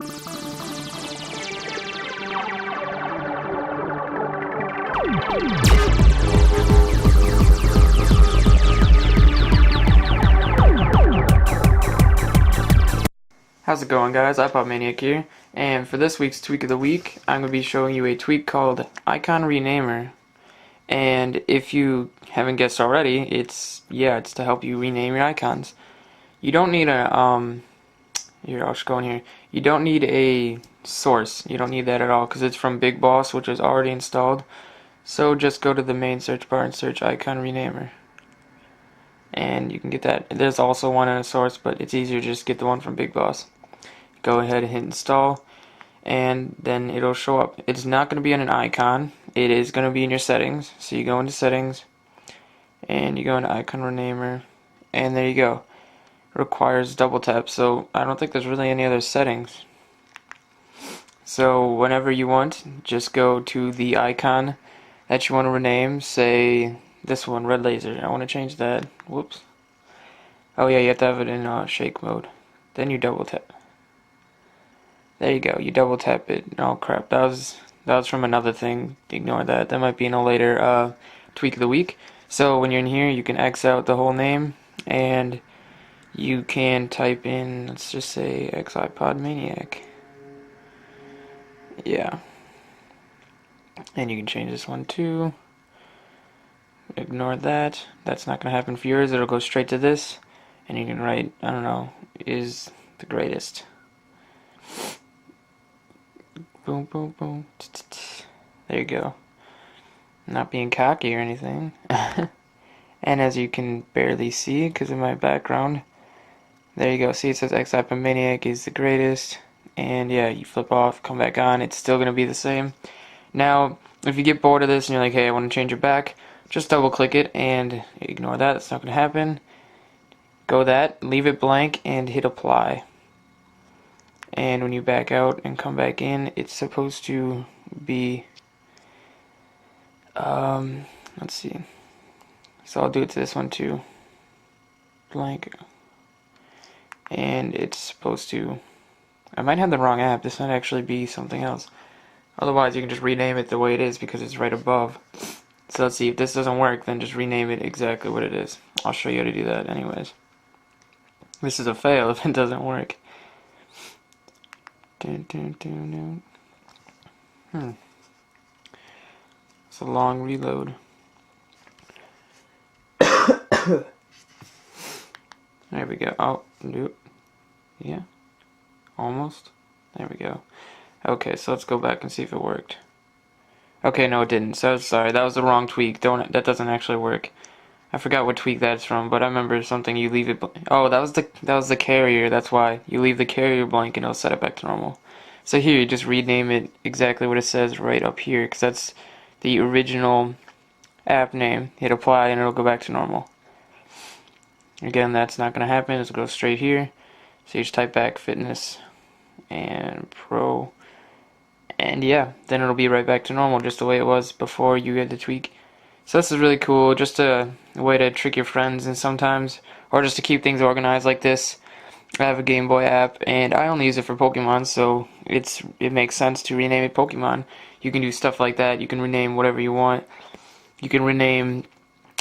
How's it going, guys? iPod Maniac here, and for this week's Tweak of the Week, I'm going to be showing you a tweak called Icon Renamer. And if you haven't guessed already, it's to help you rename your icons. You don't need here, I'll just go in here. You don't need a source. You don't need that at all, because it's from Big Boss, which is already installed. So just go to the main search bar and search Icon Renamer. And you can get that. There's also one in a source, but it's easier to just get the one from Big Boss. Go ahead and hit install, and then it'll show up. It's not going to be in an icon. It is going to be in your settings. So you go into settings, and you go into Icon Renamer, and there you go. It requires double tap, so I don't think there's really any other settings. So whenever you want, just go to the icon that you want to rename. Say this one, red laser. I want to change that. Whoops. Oh yeah, you have to have it in shake mode. Then you double tap. There you go. You double tap it. Oh crap, that was from another thing. Ignore that. That might be in a later tweak of the week. So when you're in here, you can X out the whole name, and you can type in, let's just say iPod Maniac. Yeah. And you can change this one too. Ignore that. That's not going to happen for yours. It'll go straight to this. And you can write, I don't know, is the greatest. Boom, boom, boom. There you go. Not being cocky or anything. And as you can barely see because of my background, there you go. See, it says iPod Maniac is the greatest. And yeah, you flip off, come back on. It's still going to be the same. Now, if you get bored of this and you're like, hey, I want to change it back, just double click it and ignore that. It's not going to happen. Go that, leave it blank, and hit apply. And when you back out and come back in, it's supposed to be, let's see. So I'll do it to this one too. Blank. And it's supposed to, I might have the wrong app. This might actually be something else. Otherwise, you can just rename it the way it is because it's right above. So let's see, if this doesn't work, then just rename it exactly what it is. I'll show you how to do that anyways. This is a fail if it doesn't work. It's a long reload. There we go. Oh, nope. Yeah. Almost. There we go. Okay, so let's go back and see if it worked. Okay, no, it didn't. So sorry, that was the wrong tweak. That doesn't actually work. I forgot what tweak that's from, but I remember something. You leave it. Oh, that was the carrier. That's why you leave the carrier blank and it'll set it back to normal. So here, you just rename it exactly what it says right up here, because that's the original app name. Hit apply and it'll go back to normal. Again, that's not gonna happen. It'll go straight here. So you just type back fitness and pro. And yeah, then it'll be right back to normal, just the way it was before you had the tweak. So this is really cool, just a way to trick your friends, and sometimes, or just to keep things organized like this. I have a Game Boy app, and I only use it for Pokemon, so it makes sense to rename it Pokemon. You can do stuff like that. You can rename whatever you want. You can rename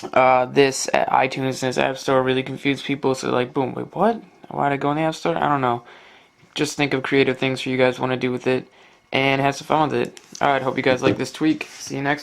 this at iTunes and this App Store. Really confuse people, so like, boom, wait, what? Why'd I go in the App Store? I don't know. Just think of creative things for you guys want to do with it, and have some fun with it. Alright, hope you guys like this tweak. See you next